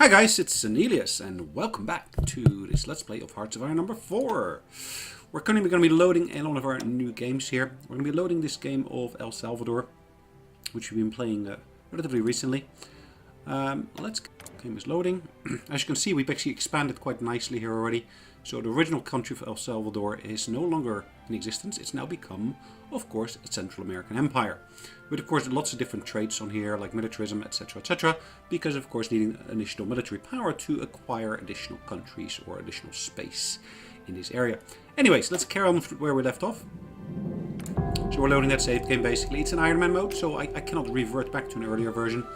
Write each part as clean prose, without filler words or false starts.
Hi guys, it's Sonelias and welcome back to this Let's Play of Hearts of Iron number 4. We're currently going to be loading in one of our new games here. We're going to be loading this game of El Salvador, which we've been playing relatively recently. Game is loading. As you can see, we've actually expanded quite nicely here already. So the original country of El Salvador is no longer in existence. It's now become, of course, a Central American empire. With, of course, lots of different traits on here, like militarism, etc., because, of course, needing additional military power to acquire additional countries or additional space in this area. Anyways, let's carry on where we left off. So we're loading that save game, basically. It's an Iron Man mode, so I cannot revert back to an earlier version.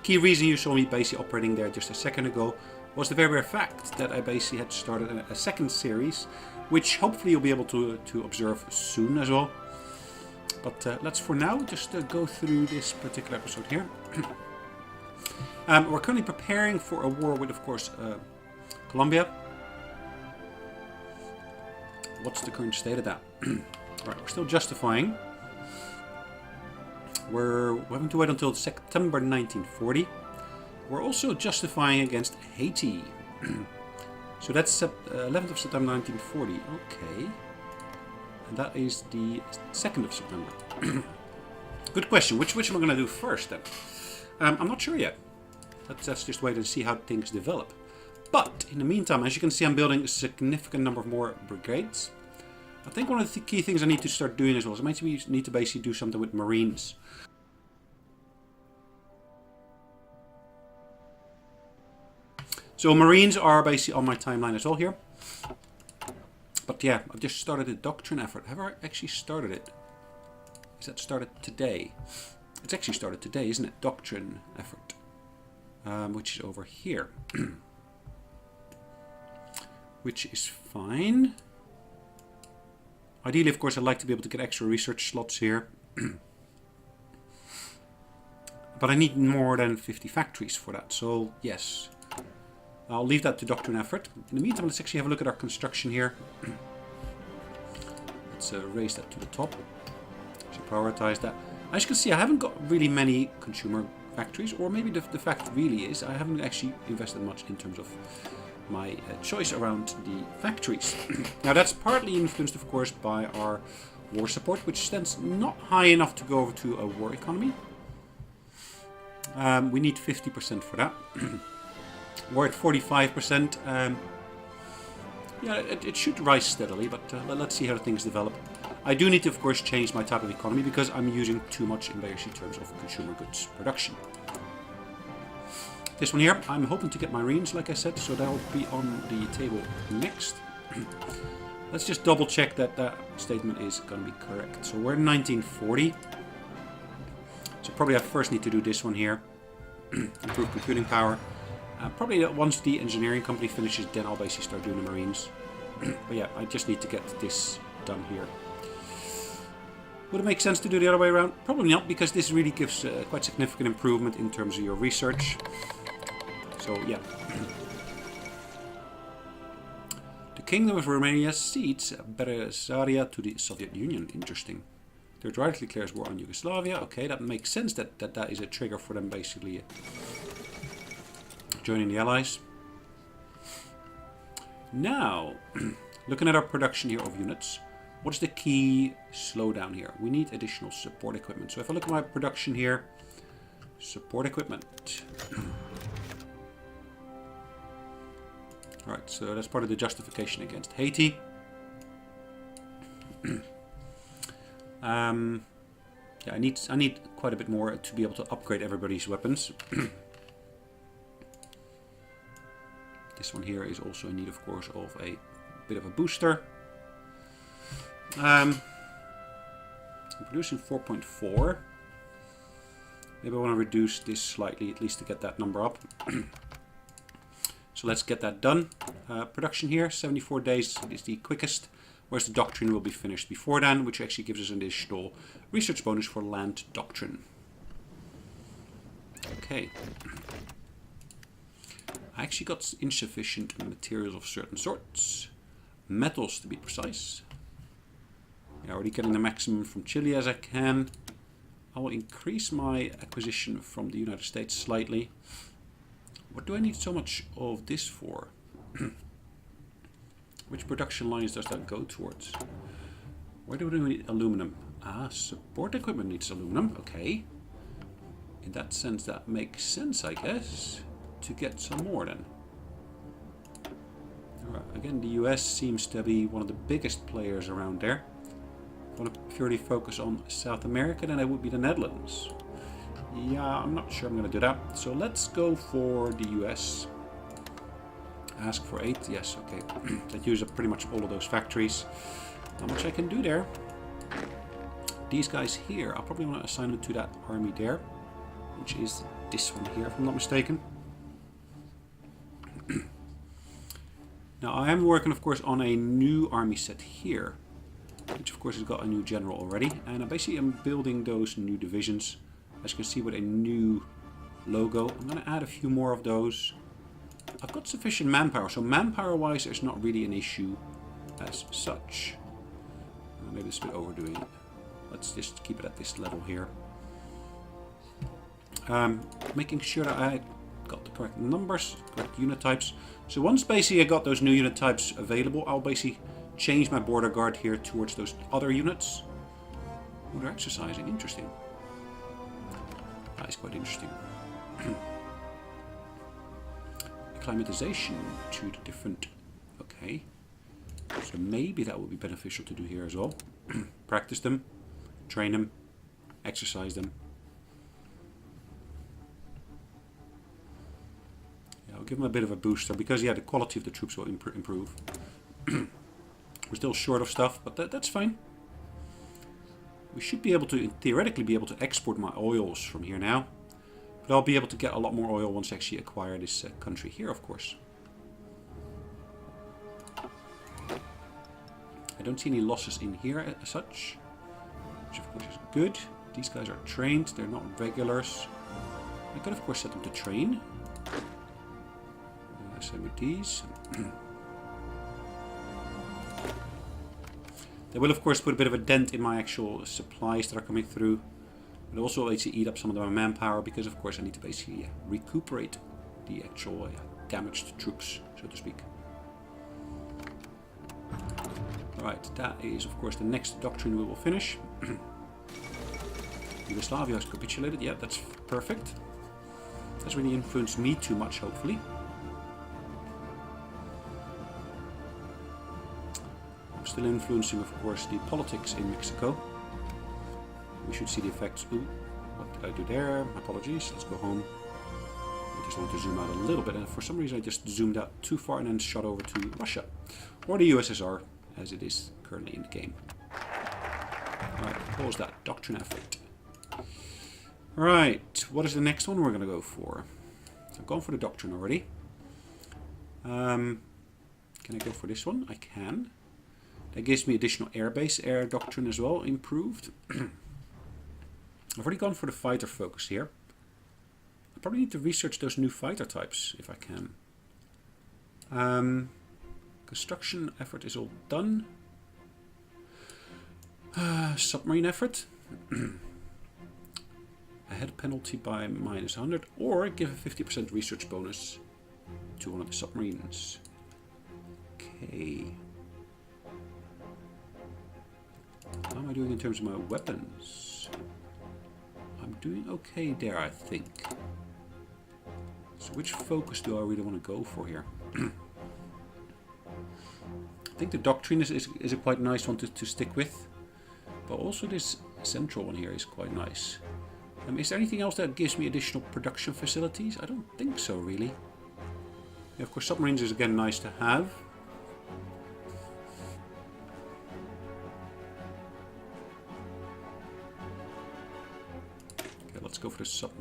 Key reason you saw me basically operating there just a second ago was the very rare fact that I basically had started a second series, which hopefully you'll be able to observe soon as well. But let's for now just go through this particular episode here. We're currently preparing for a war with, of course, Colombia. What's the current state of that? Right, we're still justifying. We're having to wait until September 1940. We're also justifying against Haiti. So that's 11th of September 1940. Okay. And that is the 2nd of September. Good question. Which am I going to do first then? I'm not sure yet. Let's just wait and see how things develop. But in the meantime, as you can see, I'm building a significant number of more brigades. I think one of the key things I need to start doing as well is I might need to basically do something with Marines. So Marines are basically on my timeline as well here. But yeah, I've just started a doctrine effort. Have I actually started it? Is that started today? It's actually started today, isn't it? Doctrine effort. Which is over here. Which is fine. Ideally, of course, I'd like to be able to get extra research slots here. But I need more than 50 factories for that. So, yes. I'll leave that to doctrine effort. In the meantime, let's actually have a look at our construction here. Let's raise that to the top. So prioritize that. As you can see, I haven't got really many consumer factories, or maybe the fact really is I haven't actually invested much in terms of my choice around the factories. Now that's partly influenced, of course, by our war support, which stands not high enough to go over to a war economy. We need 50% for that. We're at 45%. Yeah, it should rise steadily, but let's see how things develop. I do need to, of course, change my type of economy because I'm using too much in basic terms of consumer goods production. This one here, I'm hoping to get Marines, like I said, so that'll be on the table next. Let's just double check that that statement is going to be correct. So we're in 1940. So probably I first need to do this one here. Improve computing power. Probably once the engineering company finishes, then I'll basically start doing the Marines. But yeah, I just need to get this done here. Would it make sense to do the other way around? Probably not, because this really gives quite significant improvement in terms of your research. So yeah. The Kingdom of Romania cedes Bessarabia to the Soviet Union. Interesting. Third right declares war on Yugoslavia. Okay, that makes sense that is a trigger for them basically joining the Allies. Now, looking at our production here of units, what is the key slowdown here? We need additional support equipment. So if I look at my production here, support equipment. Alright, so that's part of the justification against Haiti. Yeah, I need quite a bit more to be able to upgrade everybody's weapons. This one here is also in need, of course, of a bit of a booster. I'm producing 4.4. Maybe I want to reduce this slightly, at least to get that number up. So let's get that done. Production here, 74 days is the quickest, whereas the doctrine will be finished before then, which actually gives us an additional research bonus for land doctrine. Okay. I actually got insufficient materials of certain sorts. Metals, to be precise. Yeah, already getting the maximum from Chile as I can. I will increase my acquisition from the United States slightly. What do I need so much of this for? Which production lines does that go towards? Where do we need aluminum? Ah, support equipment needs aluminum. Okay. In that sense, that makes sense, I guess, to get some more then. Alright, again, the US seems to be one of the biggest players around there. If I want to purely focus on South America, then it would be the Netherlands. Yeah, I'm not sure I'm going to do that. So let's go for the US. Ask for 8. Yes, okay. That uses up pretty much all of those factories. Not much I can do there. These guys here, I'll probably want to assign them to that army there, which is this one here, if I'm not mistaken. Now, I am working, of course, on a new army set here, which, of course, has got a new general already. And I basically am building those new divisions, as you can see, with a new logo. I'm going to add a few more of those. I've got sufficient manpower, so manpower-wise, there's not really an issue as such. Maybe it's a bit overdoing it. Let's just keep it at this level here. Making sure that I got the correct numbers, correct unit types. So once basically I got those new unit types available, I'll basically change my border guard here towards those other units. Oh, they're exercising. Interesting. That is quite interesting. Acclimatization to the different... Okay. So maybe that would be beneficial to do here as well. Practice them, train them, exercise them. Yeah, I'll give them a bit of a booster because, yeah, the quality of the troops will improve. We're still short of stuff, but that's fine. We should be able to, theoretically, be able to export my oils from here now. But I'll be able to get a lot more oil once I actually acquire this country here, of course. I don't see any losses in here as such, which of course is good. These guys are trained, they're not regulars. I could of course set them to train. Same with these. They will of course put a bit of a dent in my actual supplies that are coming through. But also actually eat up some of my manpower because of course I need to basically recuperate the actual damaged troops, so to speak. Right, that is of course the next doctrine we will finish. Yugoslavia has capitulated. Yeah, that's perfect. Doesn't really influence me too much, hopefully. I'm still influencing, of course, the politics in Mexico. We should see the effects. Ooh, what did I do there? Apologies. Let's go home. I just wanted to zoom out a little bit, and for some reason I just zoomed out too far and then shot over to Russia, or the USSR, as it is currently in the game. Alright, what was that? Doctrine effort. Right, what is the next one we're going to go for? So I've gone for the doctrine already. Can I go for this one? I can. That gives me additional airbase, air doctrine as well, improved. I've already gone for the fighter focus here. I probably need to research those new fighter types, if I can. Construction effort is all done. Submarine effort. A head penalty by -100, or give a 50% research bonus to one of the submarines. Okay. How am I doing in terms of my weapons? I'm doing okay there, I think. So which focus do I really want to go for here? I think the doctrine is a quite nice one to stick with. But also this central one here is quite nice. Is there anything else that gives me additional production facilities? I don't think so, really. Yeah, of course, submarines is again nice to have. Okay, let's go for the sub...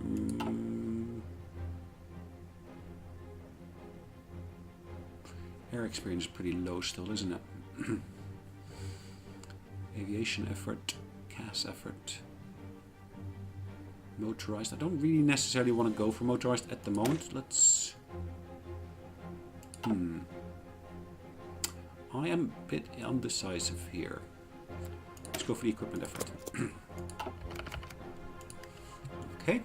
Air experience is pretty low still, isn't it? Aviation effort, CAS effort, motorized. I don't really necessarily want to go for motorized at the moment. Let's... I am a bit undecisive here. Let's go for the equipment effort. Okay.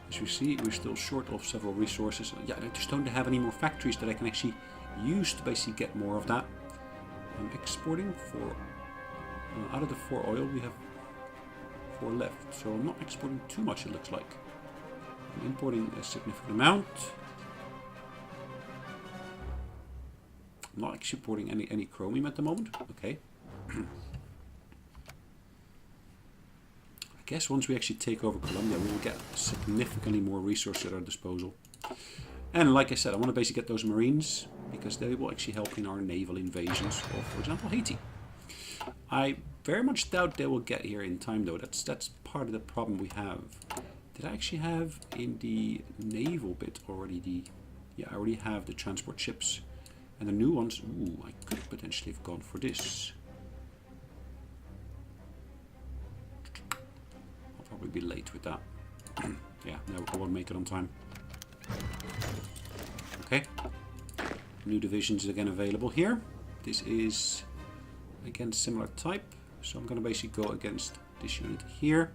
As you see, we're still short of several resources. Yeah, I just don't have any more factories that I can actually use to basically get more of that. I'm exporting for... out of the 4 oil, we have 4 left. So I'm not exporting too much, it looks like. I'm importing a significant amount. I'm not actually importing any chromium at the moment. Okay. I guess once we actually take over Colombia, we will get significantly more resources at our disposal. And like I said, I want to basically get those Marines, because they will actually help in our naval invasions of, for example, Haiti. I very much doubt they will get here in time, though. That's part of the problem we have. Did I actually have in the naval bit already the... Yeah, I already have the transport ships. And the new ones... Ooh, I could potentially have gone for this. Probably be late with that. Yeah, no, I won't make it on time. Okay. New divisions again available here. This is again similar type. So I'm going to basically go against this unit here.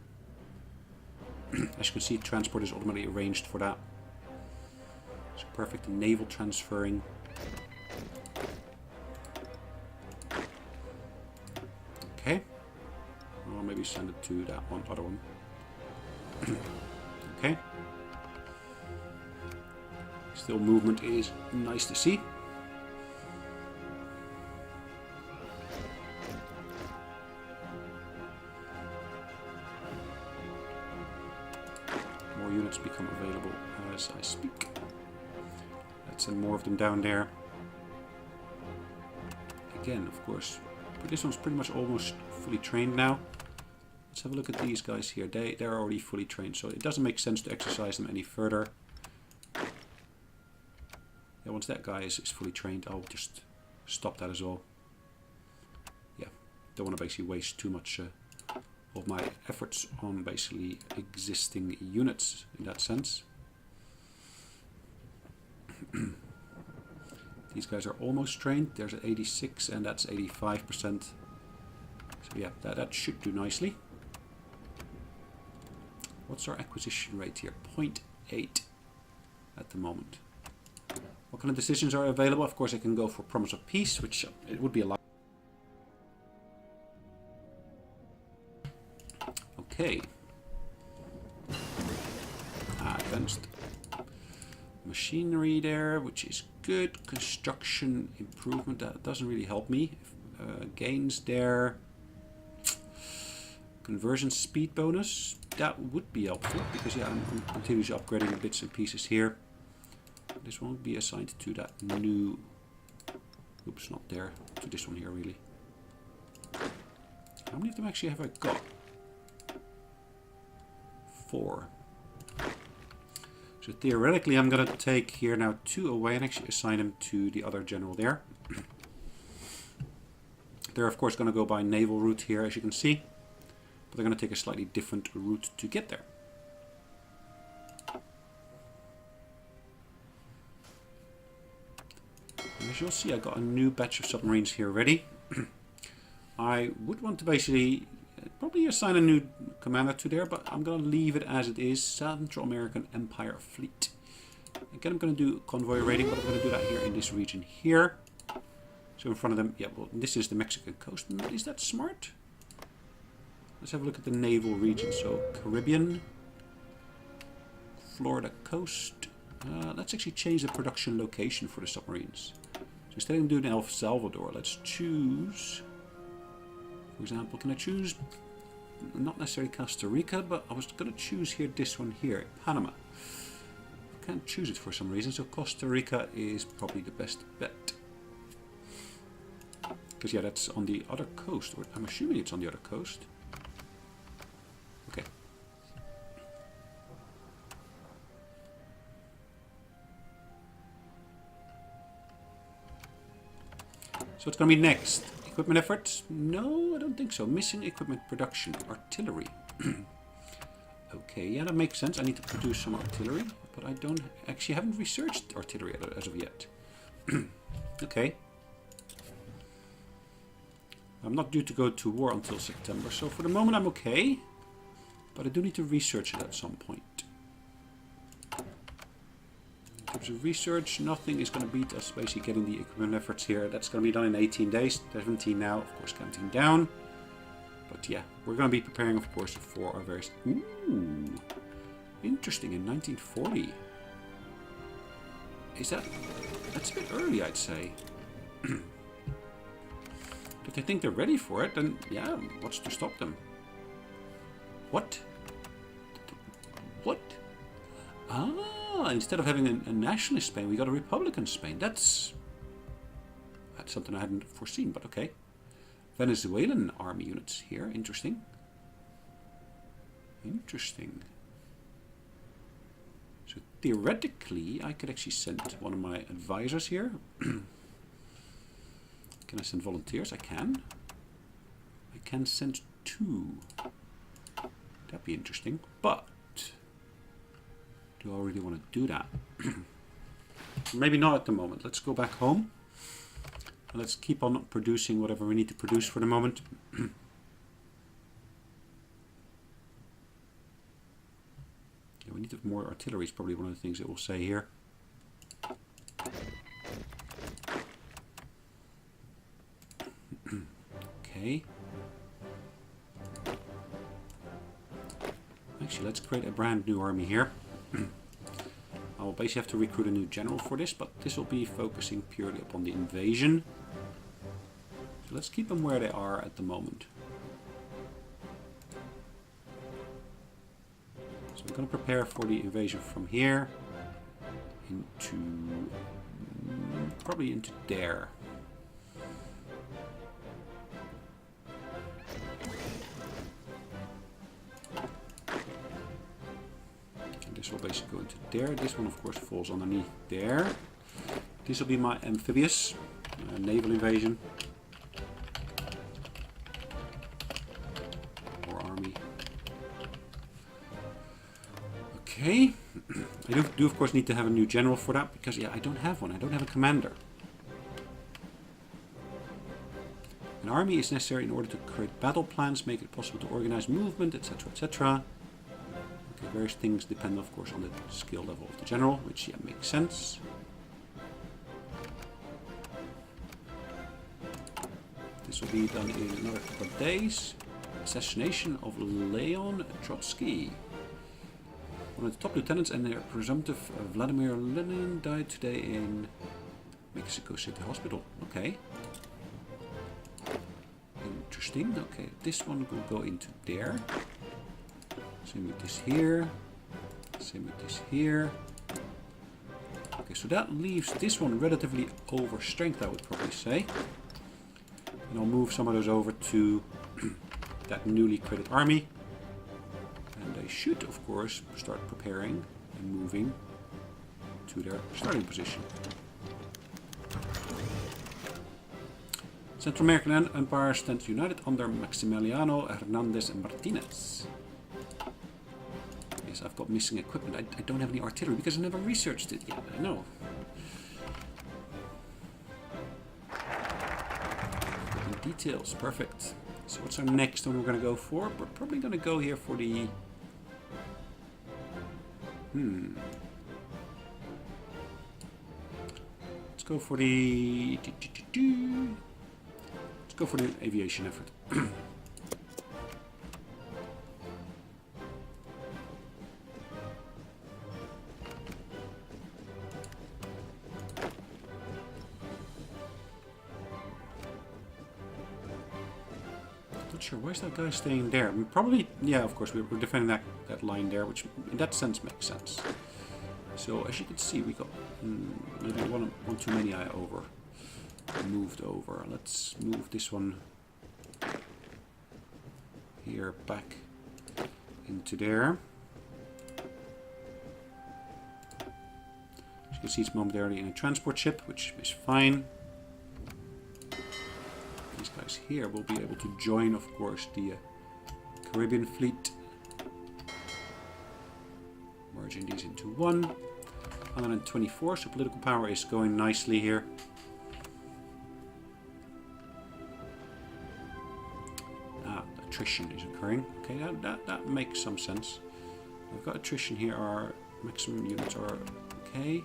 As you can see, transport is automatically arranged for that. So perfect naval transferring. Okay. Or maybe send it to that one, other one. Okay. Still movement is nice to see. More units become available as I speak. Let's send more of them down there. Again, of course, but this one's pretty much almost fully trained now. Let's have a look at these guys here. They're already fully trained, so it doesn't make sense to exercise them any further. Yeah, once that guy is fully trained, I'll just stop that as well. Yeah, don't want to basically waste too much of my efforts on basically existing units in that sense. These guys are almost trained. There's at 86 and that's 85%. So yeah, that should do nicely. What's our acquisition rate here? 0.8 at the moment. What kind of decisions are available? Of course, I can go for Promise of Peace, which it would be a lot. Okay. Advanced machinery there, which is good. Construction improvement, that doesn't really help me. Gains there. Conversion speed bonus, that would be helpful, because yeah, I'm continuously upgrading bits and pieces here. This won't be assigned to that new... Oops, not there. To this one here, really. How many of them actually have I got? 4. So theoretically, I'm going to take here now 2 away and actually assign them to the other general there. They're of course going to go by naval route here, as you can see. But they're going to take a slightly different route to get there. And as you'll see, I got a new batch of submarines here ready. I would want to basically probably assign a new commander to there, but I'm going to leave it as it is. Central American Empire Fleet. Again, I'm going to do convoy raiding, but I'm going to do that here in this region here. So in front of them, yeah, well, this is the Mexican coast. Is that smart? Let's have a look at the naval region. So Caribbean, Florida coast. Let's actually change the production location for the submarines. So instead of doing El Salvador, let's choose, for example, can I choose, not necessarily Costa Rica, but I was going to choose here this one here, Panama. I can't choose it for some reason, so Costa Rica is probably the best bet. Because yeah, that's on the other coast, or I'm assuming it's on the other coast. Okay. So it's going to be next. Equipment efforts? No, I don't think so. Missing equipment production. Artillery. Okay, yeah, that makes sense. I need to produce some artillery, but I don't actually haven't researched artillery as of yet. Okay. I'm not due to go to war until September, so for the moment I'm okay. But I do need to research it at some point. terms of research, nothing is going to beat us basically getting the equipment efforts here. That's going to be done in 18 days. 17 now, of course, counting down. But yeah, we're going to be preparing, of course, for our various... Ooh, interesting, in 1940. Is that... That's a bit early, I'd say. If they think they're ready for it, then yeah, what's to stop them? What? What? Ah, instead of having a nationalist Spain, we got a Republican Spain. That's something I hadn't foreseen, but okay. Venezuelan army units here. Interesting. Interesting. So theoretically, I could actually send one of my advisors here. Can I send volunteers? I can. I can send 2. That'd be interesting. But do I really want to do that? Maybe not at the moment. Let's go back home. Let's keep on producing whatever we need to produce for the moment. Yeah, we need to have more artillery is probably one of the things that we'll say here. Okay. Actually, let's create a brand new army here. I'll basically have to recruit a new general for this, but this will be focusing purely upon the invasion. So let's keep them where they are at the moment. So I'm going to prepare for the invasion from here into... probably into there. This will basically go into there. This one, of course, falls underneath there. This will be my amphibious naval invasion. Or army. Okay. I do, of course, need to have a new general for that, because, yeah, I don't have one. I don't have a commander. An army is necessary in order to create battle plans, make it possible to organize movement, etc., etc. Various things depend, of course, on the skill level of the general, which, yeah, makes sense. This will be done in another couple of days. Assassination of Leon Trotsky. One of the top lieutenants and their presumptive Vladimir Lenin died today in Mexico City Hospital. Okay. Interesting. Okay, this one will go into there. Same with this here. Same with this here. Okay, so that leaves this one relatively overstrength, I would probably say. And I'll move some of those over to that newly created army. And they should, of course, start preparing and moving to their starting position. Central American Empire stands united under Maximiliano Hernandez and Martinez. Yes, I've got missing equipment. I don't have any artillery because I never researched it yet. I know. Details, perfect. So what's our next one we're going to go for? We're probably going to go here for the... Let's go for the... Let's go for the aviation effort. Sure, where's that guy staying there? Probably, yeah, of course, we're defending that line there, which in that sense makes sense. So, as you can see, we got maybe one too many moved over. Let's move this one here back into there. As you can see, it's momentarily in a transport ship, which is fine. These guys here will be able to join, of course, the Caribbean fleet. Merging these into one. 124, so political power is going nicely here. Attrition is occurring. Okay, that makes some sense. We've got attrition here. Our maximum units are okay.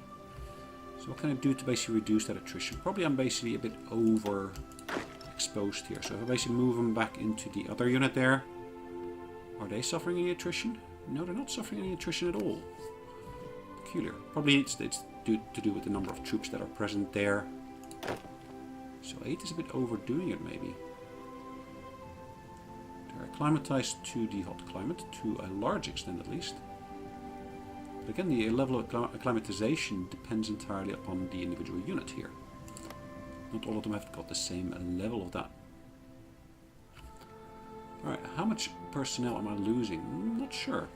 So what can I do to basically reduce that attrition? Probably I'm basically a bit overexposed here. So if I basically move them back into the other unit there. Are they suffering any attrition? No, they're not suffering any attrition at all. Peculiar. Probably it's to do with the number of troops that are present there. So 8 is a bit overdoing it maybe. They're acclimatized to the hot climate, to a large extent at least. But again, the level of acclimatization depends entirely upon the individual unit here. Not all of them have got the same level of that. Alright, how much personnel am I losing? I'm not sure.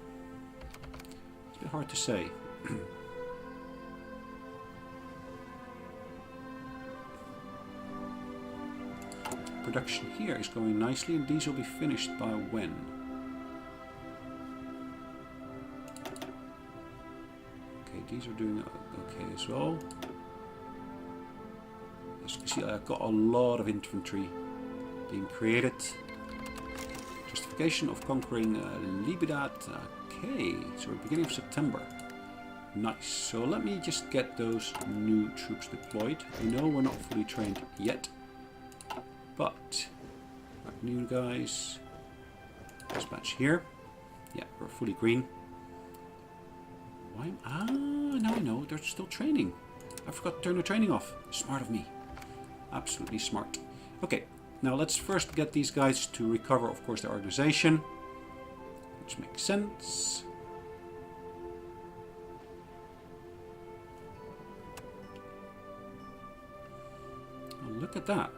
It's a bit hard to say. Production here is going nicely, and these will be finished by when? Okay, these are doing okay as well. As you can see, I've got a lot of infantry being created. Justification of conquering Libertad. Okay, so we're beginning of September. Nice. So let me just get those new troops deployed. We know we're not fully trained yet. But, new guys, dispatch here. Yeah, we're fully green. Why? Now I know, they're still training. I forgot to turn the training off. Smart of me. Absolutely smart. Okay, now let's first get these guys to recover, of course, their organization. Which makes sense. Oh, look at that.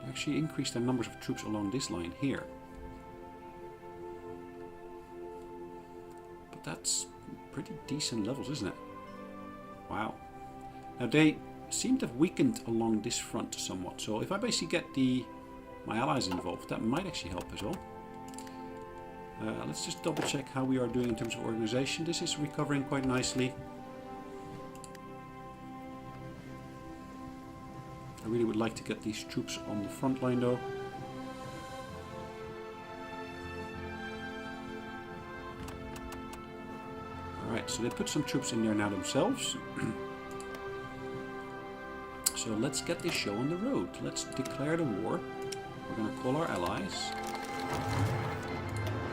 Actually increase the numbers of troops along this line here. But that's pretty decent levels, isn't it? Wow. Now they seem to have weakened along this front somewhat. So if I basically get my allies involved, that might actually help as well. Let's just double check how we are doing in terms of organization. This is recovering quite nicely. I really would like to get these troops on the front line though. Alright, so they put some troops in there now themselves. So let's get this show on the road. Let's declare the war. We're going to call our allies.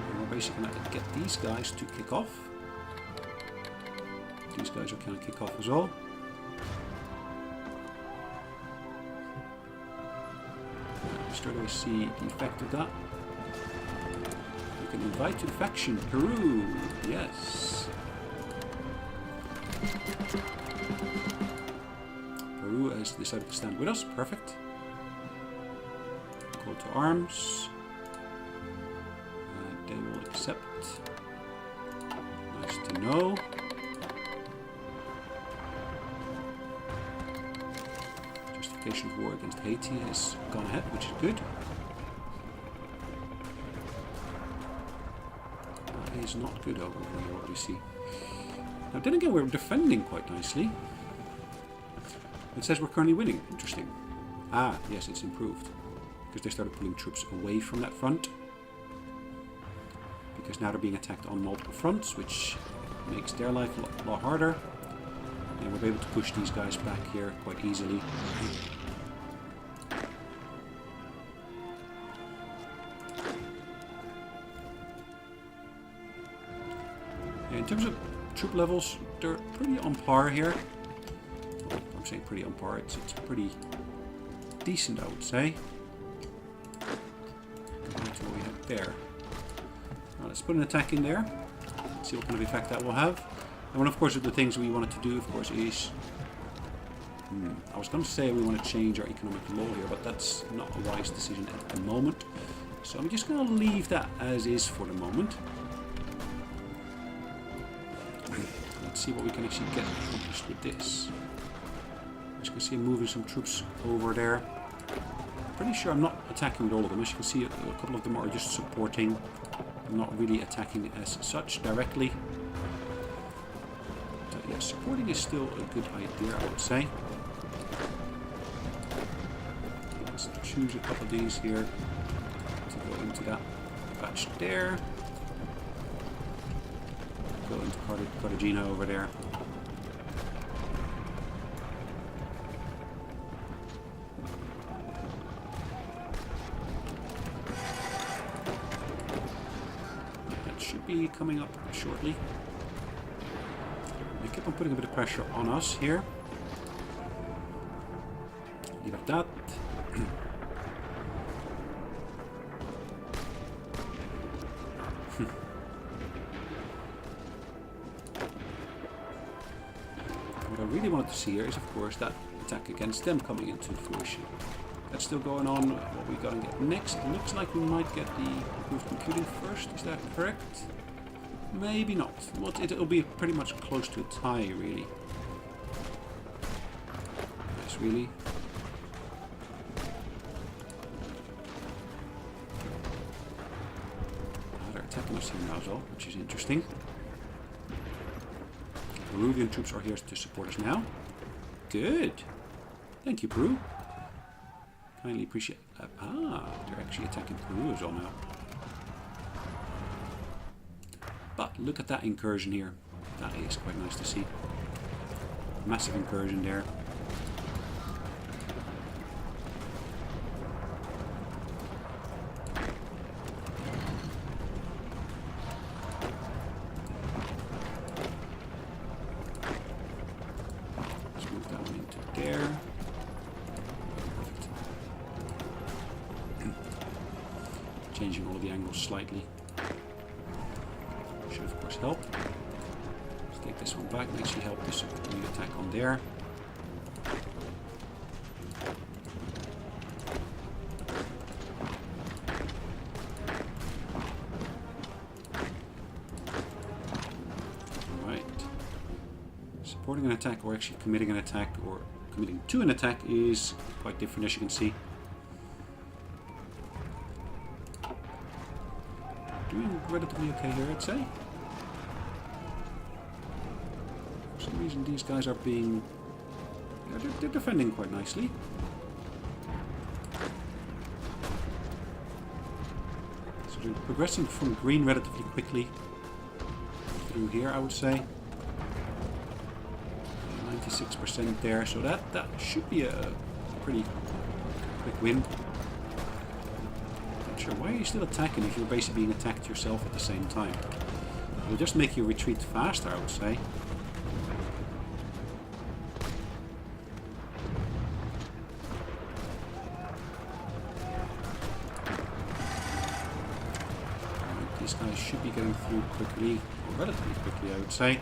And we're basically going to get these guys to kick off. These guys are going to kick off as well. Straight away see the effect of that. You can invite to the faction Peru. Yes. Peru has decided to stand with us. Perfect. Call to arms. They will accept. Nice to know. Justification of war against Haiti has gone ahead, which is good. That is not good over here, what we see. Now then again, we're defending quite nicely. It says we're currently winning. Interesting. Ah, yes, it's improved. Because they started pulling troops away from that front. Because now they're being attacked on multiple fronts, which makes their life a lot harder. And we're able to push these guys back here quite easily. Yeah, in terms of troop levels, they're pretty on par here. Well, I'm saying pretty on par, it's pretty decent, I would say. Compared to what we have there. Now, let's put an attack in there. See what kind of effect that will have. And one, of course, of the things we wanted to do, of course, is... I was going to say we want to change our economic law here, but that's not a wise decision at the moment. So I'm just going to leave that as is for the moment. Let's see what we can actually get accomplished with this. As you can see, I'm moving some troops over there. Pretty sure I'm not attacking with all of them. As you can see, a couple of them are just supporting. I'm not really attacking as such directly. Yeah, supporting is still a good idea, I would say. Let's choose a couple of these here to go into that batch there. Go into Cartagena over there. be coming up shortly. They keep on putting a bit of pressure on us here. Libertad. What I really wanted to see here is, of course, that attack against them coming into fruition. That's still going on. What we gotta get next? It looks like we might get the improved computing first. Is that correct? Maybe not. Well, it'll be pretty much close to a tie, really. Yes, really. They're attacking us here now as well, which is interesting. Peruvian troops are here to support us now. Good. Thank you, Peru. Kindly appreciate. They're actually attacking Peru as well now. But look at that incursion here. That is quite nice to see. Massive incursion there. Let's move that one into there. Perfect. Changing all the angles slightly. Should of course help. Let's take this one back, actually help this new attack on there. Alright. Supporting an attack or actually committing an attack or committing to an attack is quite different, as you can see. Doing relatively okay here, I'd say. For some reason these guys are being... yeah, they're defending quite nicely. So they're progressing from green relatively quickly through here, I would say. 96% there, so that should be a pretty quick win. Sure, why are you still attacking if you're basically being attacked yourself at the same time? It'll just make you retreat faster, I would say. Right, these guys should be getting through quickly, or relatively quickly, I would say.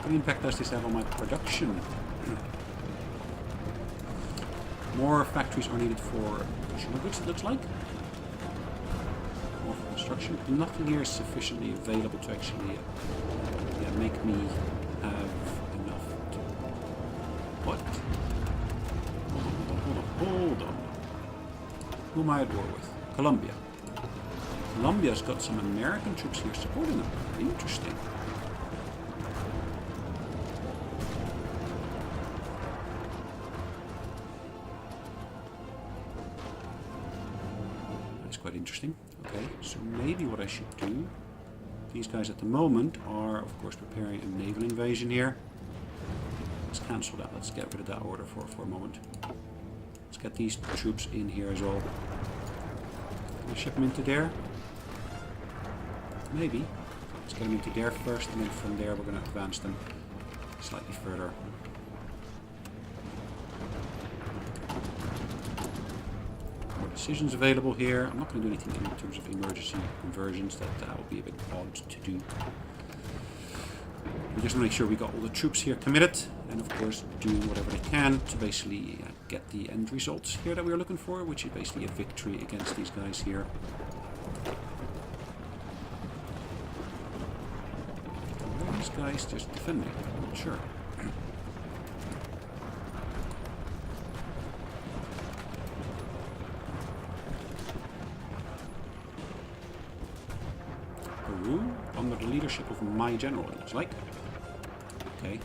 What impact does this have on my production? More factories are needed for consumer goods, it looks like. More for construction. Nothing here is sufficiently available to actually make me have enough to... What? Hold on. Who am I at war with? Colombia. Colombia's got some American troops here supporting them. Interesting. Quite interesting. Okay, so maybe what I should do, these guys at the moment are of course preparing a naval invasion here. Let's cancel that, let's get rid of that order for a moment. Let's get these troops in here as well. Can we ship them into there? Maybe. Let's get them into there first, and then from there we're going to advance them slightly further. Decisions available here. I'm not going to do anything in terms of emergency conversions. That would be a bit odd to do. We just want to make sure we got all the troops here committed, and of course do whatever they can to basically get the end results here that we are looking for, which is basically a victory against these guys here. Where are these guys just defending? I'm not sure. Under the leadership of my general, it looks like. Okay.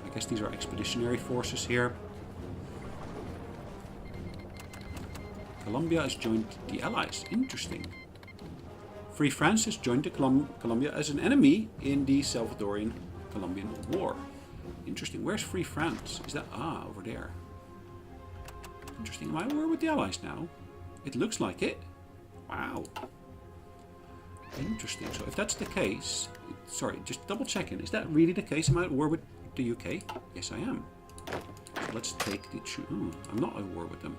I guess these are expeditionary forces here. Colombia has joined the Allies. Interesting. Free France has joined the Colombia as an enemy in the Salvadorian-Colombian War. Interesting. Where's Free France? Is that... over there. Interesting. Am I at war with the Allies now? It looks like it. Wow. Interesting. So if that's the case... Sorry, just double checking. Is that really the case? Am I at war with the UK? Yes, I am. So let's take the... Ooh, I'm not at war with them.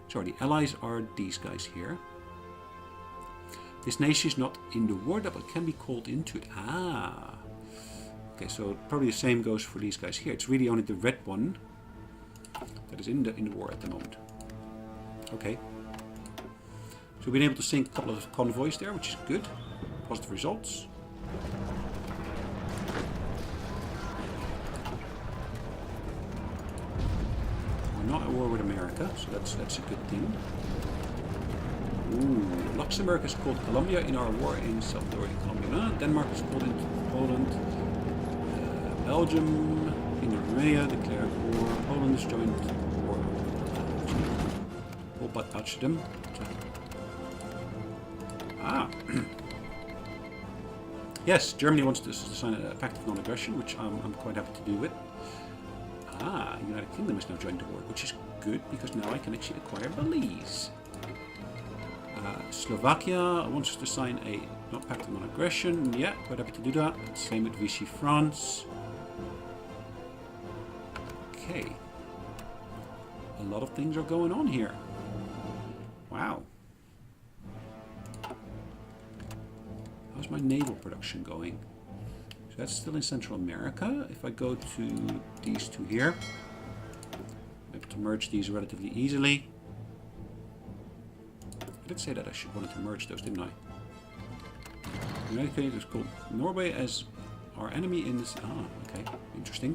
Sorry, the Allies are these guys here. This nation is not in the war, but can be called into it. Ah. Okay, so probably the same goes for these guys here. It's really only the red one that is in the war at the moment. Okay. So we've been able to sink a couple of convoys there, which is good. Positive results. We're not at war with America, so that's a good thing. Ooh, Luxembourg is called Colombia in our war in Salvador in Colombia. Denmark is called into Poland. Belgium in Romania declared war. Poland is joined war. All but touched them. Ah. Yes, Germany wants to sign a pact of non-aggression, which I'm quite happy to do with. Ah, United Kingdom has now joined the war, which is good because now I can actually acquire Belize. Slovakia wants to sign a pact of non-aggression. Yeah, quite happy to do that. Same with Vichy France. Okay. A lot of things are going on here. Wow. How's my naval production going? So that's still in Central America. If I go to these two here, I'm able to merge these relatively easily. I did say that I wanted to merge those, didn't I? The United Kingdom is called Norway as our enemy in this... Ah, okay. Interesting.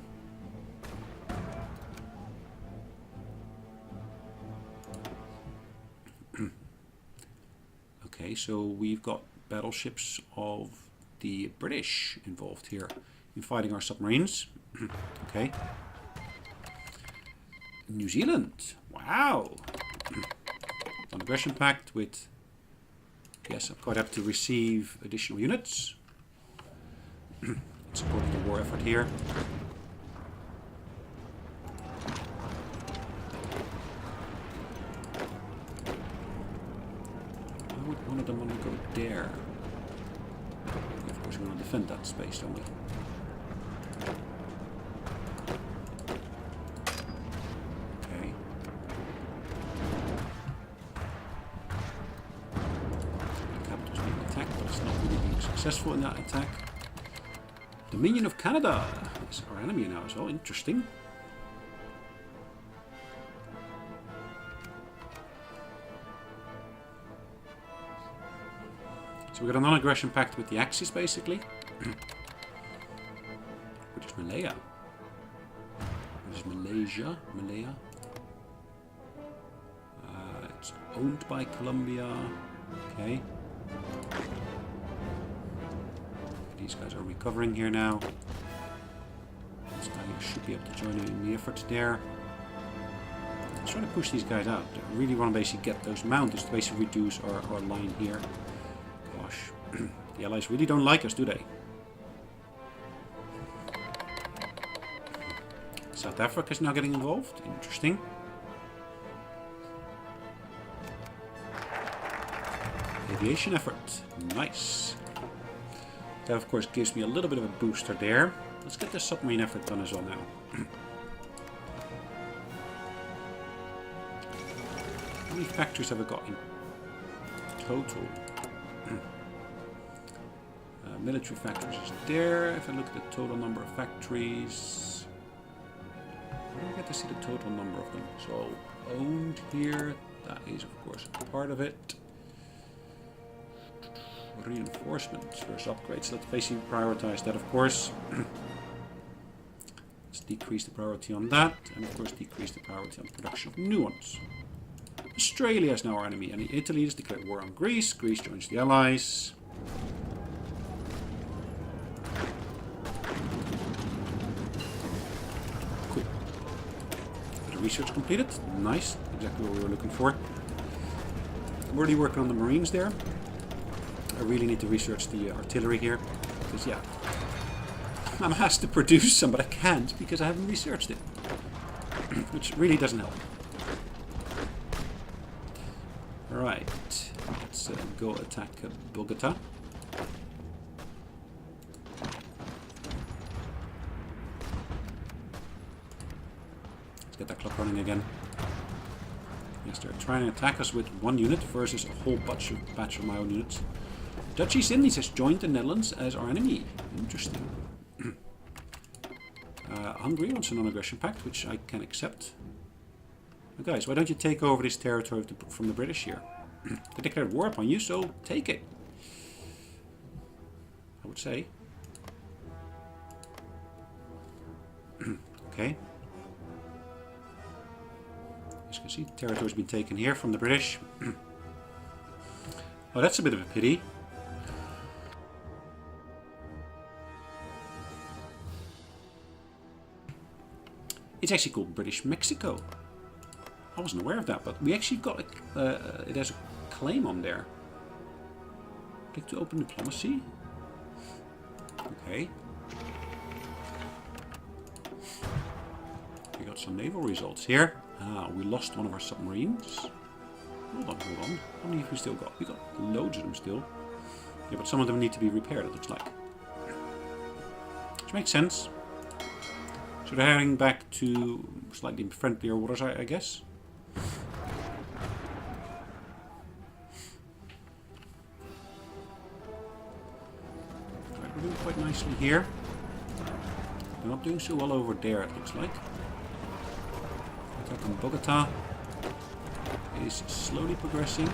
Okay, so we've got battleships of the British involved here in fighting our submarines. Okay. New Zealand. Wow. Non-aggression pact with... Yes, I'm quite happy to receive additional units. Supporting the war effort here. Why would one of them want to go there? Of course we want to defend that space, don't we? Successful in that attack. Dominion of Canada is our enemy now as well. Interesting. So we got a non-aggression pact with the Axis basically. Which is Malaya. Which is Malaysia. Malaya. It's owned by Colombia. Okay. These guys are recovering here now. This guy should be able to join in the efforts there. I'm trying to push these guys out. I really want to basically get those mountains to basically reduce our line here. Gosh. The Allies really don't like us, do they? South Africa is now getting involved. Interesting. Aviation effort. Nice. That of course gives me a little bit of a booster there. Let's get the submarine effort done as well now. How many factories have I got in total? Military factories is there. If I look at the total number of factories, I don't get to see the total number of them. So owned here, that is of course a part of it. Reinforcements versus upgrades. Let's basically prioritize that, of course. Let's decrease the priority on that, and of course decrease the priority on the production of new ones. Australia is now our enemy, and Italy has declared war on Greece. Greece joins the Allies. Cool. Bit of research completed. Nice. Exactly what we were looking for. I'm already working on the Marines there. I really need to research the artillery here, because yeah, I'm asked to produce some, but I can't because I haven't researched it. which really doesn't help. Alright, let's go attack Bogota. Let's get that clock running again. Yes, they're trying to attack us with one unit versus a whole batch of my own units. Dutch East Indies has joined the Netherlands as our enemy. Interesting. Hungary wants a non-aggression pact, which I can accept. Now guys, why don't you take over this territory from the British here? They declared war upon you, so take it. I would say. Okay. As you can see, territory's been taken here from the British. Oh, that's a bit of a pity. It's actually called British Mexico. I wasn't aware of that, but we actually got it has a claim on there. Click to open diplomacy. Okay. We got some naval results here. Ah, we lost one of our submarines. Hold on. How many have we still got? We got loads of them still. Yeah, but some of them need to be repaired, it looks like. Which makes sense. So they're heading back to slightly friendlier waters, I guess. Right, we're doing quite nicely here. We're not doing so well over there, it looks like. Attack on Bogota is slowly progressing.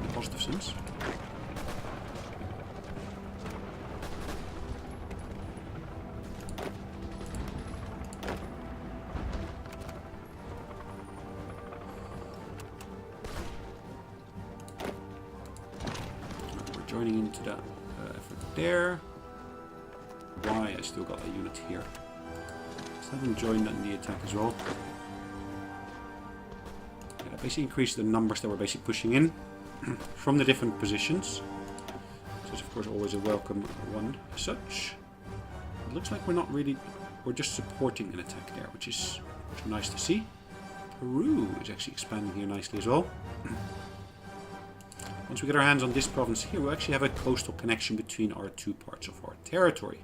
In a positive sense. We're joining into that effort there. Why I still got a unit here. Let's have them join in the attack as well. Yeah, that basically increased the numbers that we're basically pushing in from the different positions. So it's of course always a welcome one as such. It looks like we're just supporting an attack there, which is nice to see. Peru is actually expanding here nicely as well. Once we get our hands on this province here, we'll actually have a coastal connection between our two parts of our territory,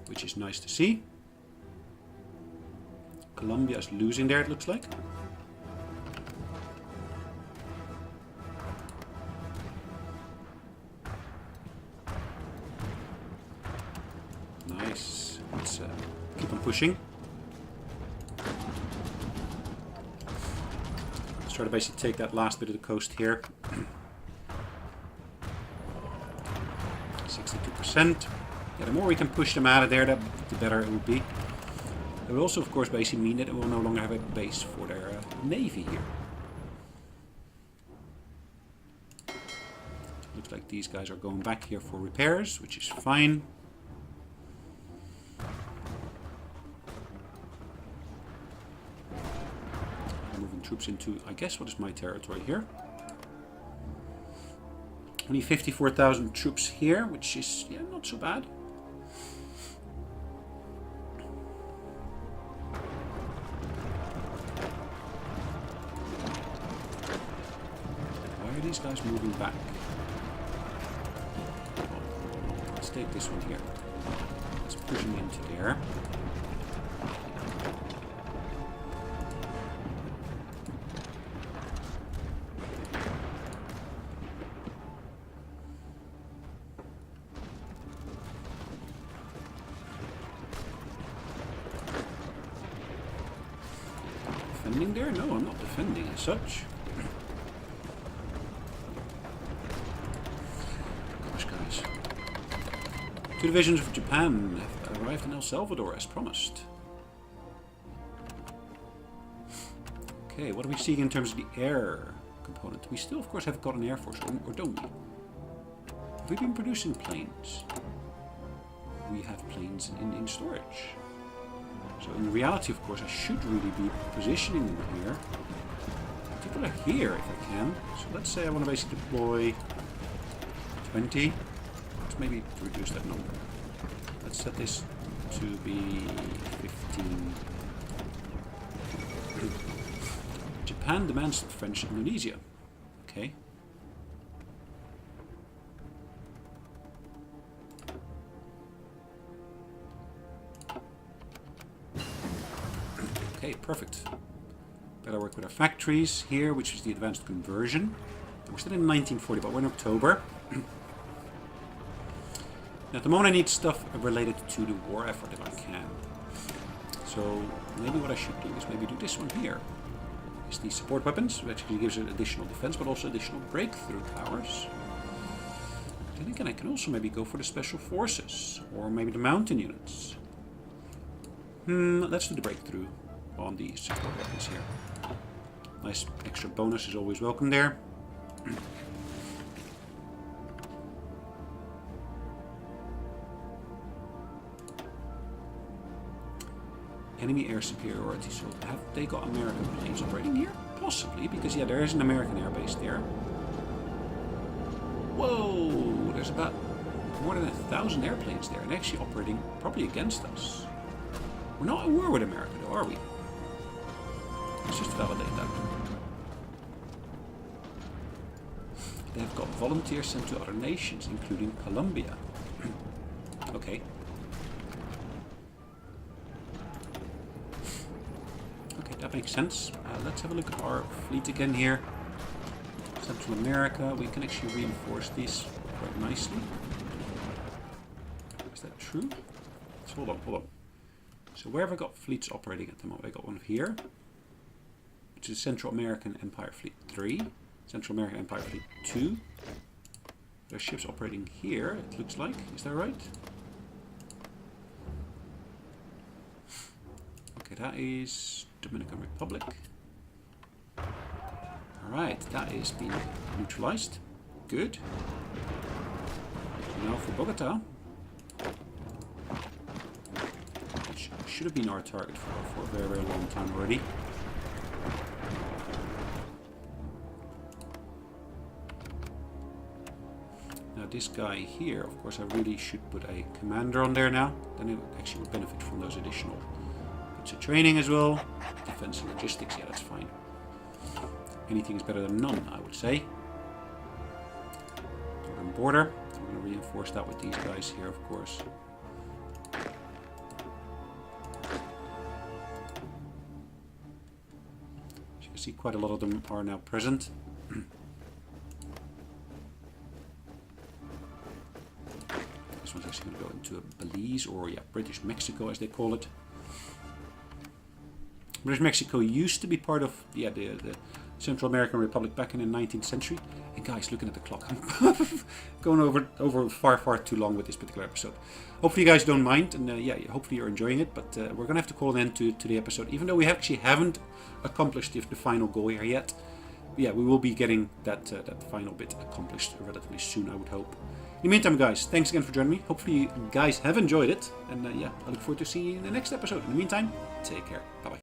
which is nice to see. Colombia is losing there, it looks like. Nice. Let's keep on pushing. Let's try to basically take that last bit of the coast here. 62%. Yeah, the more we can push them out of there, the better it will be. It will also, of course, basically mean that it will no longer have a base for their navy here. Looks like these guys are going back here for repairs, which is fine. I'm moving troops into, I guess, what is my territory here. Only 54,000 troops here, which is, yeah, not so bad. Why are these guys moving back? Well, let's take this one here. Let's push them into there. Defending there? No, I'm not defending as such. Gosh, guys. 2 divisions of Japan have arrived in El Salvador as promised. Okay, what are we seeing in terms of the air component? We still, of course, have got an air force, or don't we? Have we been producing planes? We have planes in storage. So in reality, of course, I should really be positioning them here. Particularly here, if I can. So let's say I want to basically deploy 20. Let's maybe reduce that number. Let's set this to be 15. Japan demands French Indonesia. Okay. Okay, perfect. Better work with our factories here, which is the advanced conversion. We're still in 1940, but we're in October. Now, at the moment I need stuff related to the war effort if I can. So maybe what I should do is maybe do this one here. It's the support weapons, which actually gives it additional defense, but also additional breakthrough powers. Then again, I can also maybe go for the special forces, or maybe the mountain units. Let's do the breakthrough on the support weapons here. Nice extra bonus is always welcome there. Enemy air superiority. So have they got American planes operating here? Possibly, because yeah, there is an American airbase there. Whoa! There's about more than 1,000 airplanes there, and actually operating probably against us. We're not at war with America, though, are we? Let's just validate that. They've got volunteers sent to other nations, including Colombia. Okay. Okay, that makes sense. Let's have a look at our fleet again here. Central America, we can actually reinforce these quite nicely. Is that true? Let's hold on. So where have I got fleets operating at the moment? I got one here, which is Central American Empire Fleet 3. Central American Empire Fleet 2. There's ships operating here, it looks like. Is that right? Okay, that is Dominican Republic. Alright, that is being neutralized. Good. Now for Bogota. Which should have been our target for a very, very long time already. Now this guy here, of course, I really should put a commander on there now. Then it actually would benefit from those additional bits of training as well. Defense and logistics, yeah, that's fine. Anything is better than none, I would say. Northern border. I'm going to reinforce that with these guys here, of course. As you can see, quite a lot of them are now present. This one's actually going to go into Belize, or yeah, British Mexico as they call it. British Mexico used to be part of the Central American Republic back in the 19th century. And guys, looking at the clock, I'm going over far too long with this particular episode. Hopefully you guys don't mind, and yeah, hopefully you're enjoying it. But we're going to have to call an end to the episode, even though we actually haven't accomplished the final goal here yet. But yeah, we will be getting that final bit accomplished relatively soon, I would hope. In the meantime, guys, thanks again for joining me. Hopefully you guys have enjoyed it. And yeah, I look forward to seeing you in the next episode. In the meantime, take care. Bye-bye.